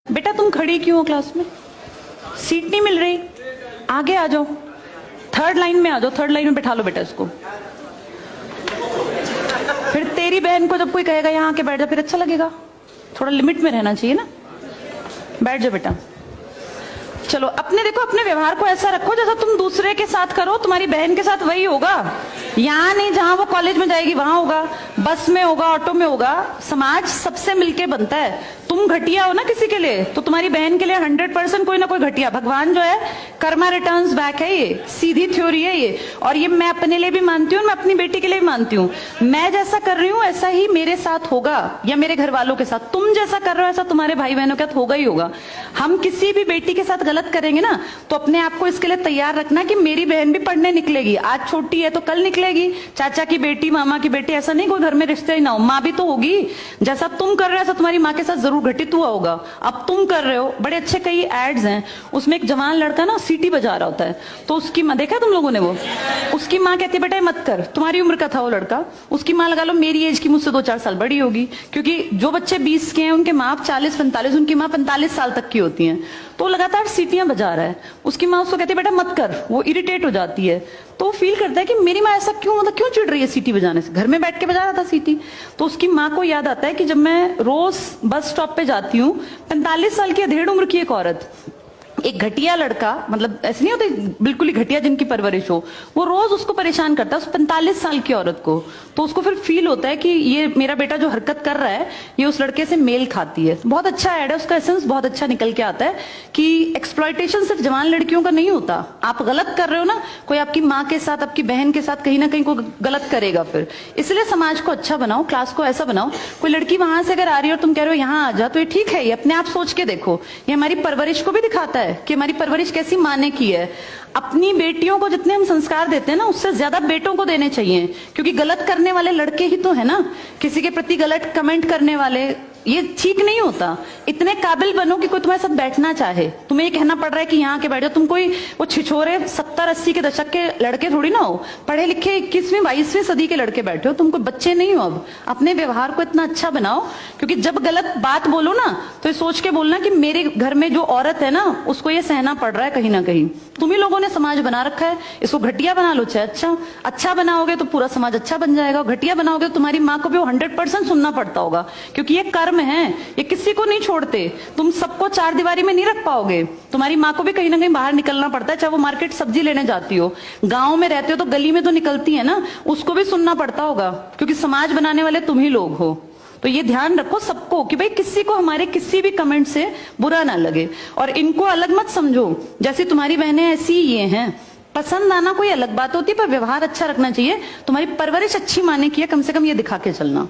बेटा तुम खड़ी क्यों हो क्लास में? सीट नहीं मिल रही? आगे आ जाओ, थर्ड लाइन में आ जाओ, थर्ड लाइन में बैठा लो बेटा इसको। फिर तेरी बहन को जब कोई कहेगा यहाँ आके बैठ जा, फिर अच्छा लगेगा? थोड़ा लिमिट में रहना चाहिए ना। बैठ जाओ बेटा। चलो अपने देखो, अपने व्यवहार को ऐसा रखो जैसा तुम दूसरे के साथ करो, तुम्हारी बहन के साथ वही होगा। यहाँ नहीं, जहां वो कॉलेज में जाएगी वहां होगा, बस में होगा, ऑटो में होगा। समाज सबसे मिलके बनता है। तुम घटिया हो ना किसी के लिए, तो तुम्हारी बहन के लिए 100% कोई ना कोई घटिया। भगवान जो है कर्मा रिटर्न्स बैक है, ये सीधी थ्योरी है ये। और ये मैं अपने लिए भी मानती हूँ, मैं अपनी बेटी के लिए भी मानती हूँ। मैं जैसा कर रही हूँ ऐसा ही मेरे साथ होगा, या मेरे घर वालों के साथ। तुम जैसा कर रहे हो ऐसा तुम्हारे भाई बहनों के साथ होगा ही होगा। हम किसी भी बेटी के साथ गलत करेंगे ना, तो अपने आप को इसके लिए तैयार रखना कि मेरी बहन भी पढ़ने निकलेगी। आज छोटी है तो कल निकलेगी। चाचा की बेटी, मामा की बेटी, ऐसा नहीं कोई घर में रिश्ते ही ना हो, माँ भी तो होगी। जैसा तुम कर रहे हो ऐसा तुम्हारी माँ के साथ जरूर घटित हुआ होगा। अब तुम कर रहे हो, बड़े अच्छे कई एड्स हैं, उसमें एक जवान लड़का ना सीटी बजा रहा होता है, तो उसकी माँ, देखा तुम लोगों ने वो, उसकी माँ कहती है बेटा मत कर। तुम्हारी उम्र का था वो लड़का, उसकी माँ लगा लो मेरी एज की, मुझसे 2-4 साल बड़ी होगी, क्योंकि जो बच्चे 20 के हैं उनके माँ 40-45, उनकी माँ 45 साल तक की होती है। तो लगातार सीटियां बजा रहा है, उसकी माँ उसको कहती है बेटा मत कर, वो इरिटेट हो जाती है। तो फील करता है कि मेरी माँ ऐसा क्यों, मतलब क्यों चिढ़ रही है सीटी बजाने से, घर में बैठ के बजा रहा था सीटी। तो उसकी माँ को याद आता है कि जब मैं रोज बस स्टॉप पे जाती हूँ, 45 साल की अधेड़ उम्र की एक औरत, एक घटिया लड़का, मतलब ऐसे नहीं होते बिल्कुल ही घटिया जिनकी परवरिश हो, वो रोज उसको परेशान करता है, उस 45 साल की औरत को। तो उसको फिर फील होता है कि ये मेरा बेटा जो हरकत कर रहा है ये उस लड़के से मेल खाती है। बहुत अच्छा ऐड है, उसका एसेंस बहुत अच्छा निकल के आता है कि एक्सप्लॉयटेशन सिर्फ जवान लड़कियों का नहीं होता। आप गलत कर रहे हो ना, कोई आपकी माँ के साथ, आपकी बहन के साथ कहीं ना कहीं कोई गलत करेगा फिर। इसलिए समाज को अच्छा बनाओ, क्लास को ऐसा बनाओ, कोई लड़की वहां से अगर आ रही है और तुम कह रहे हो यहाँ आ जा, तो ये ठीक है, ये अपने आप सोच के देखो। ये हमारी परवरिश को भी दिखाता है कि हमारी परवरिश कैसी माँ ने की है। अपनी बेटियों को जितने हम संस्कार देते हैं ना, उससे ज्यादा बेटों को देने चाहिए, क्योंकि गलत करने वाले लड़के ही तो है ना, किसी के प्रति गलत कमेंट करने वाले। ये ठीक नहीं होता। इतने काबिल बनो कि कोई तुम्हारे साथ बैठना चाहे। तुम्हें ये कहना पड़ रहा है कि यहाँ के बैठो, तुम कोई वो छिछोरे 70-80 के दशक के लड़के थोड़ी ना हो, पढ़े लिखे 21वीं-22वीं सदी के लड़के बैठे हो, तुम कोई बच्चे नहीं हो। अब अपने व्यवहार को इतना अच्छा बनाओ, क्योंकि जब गलत बात बोलो ना तो ये सोच के बोलना कि मेरे घर में जो औरत है ना उसको ये सहना पड़ रहा है कहीं ना कहीं। तुम ही लोगों ने समाज बना रखा है, इसको घटिया बना लो चाहे अच्छा बनाओगे तो पूरा समाज अच्छा बन जाएगा। घटिया बनाओगे तो तुम्हारी माँ को भी 100% सुनना पड़ता होगा, क्योंकि ये कर्म है, ये किसी को नहीं छोड़ते। तुम सबको 4 दीवारी में नहीं रख पाओगे, तुम्हारी माँ को भी कहीं ना कहीं बाहर निकलना पड़ता है। चाहे वो मार्केट सब्जी लेने जाती हो, गांव में रहते हो तो गली में तो निकलती है ना, उसको भी सुनना पड़ता होगा, क्योंकि समाज बनाने वाले तुम ही लोग हो। तो ये ध्यान रखो सबको कि भाई किसी को हमारे किसी भी कमेंट से बुरा ना लगे, और इनको अलग मत समझो। जैसी तुम्हारी बहनें ऐसी ही ये हैं। पसंद आना कोई अलग बात होती है, पर व्यवहार अच्छा रखना चाहिए। तुम्हारी परवरिश अच्छी माने की है, कम से कम ये दिखा के चलना।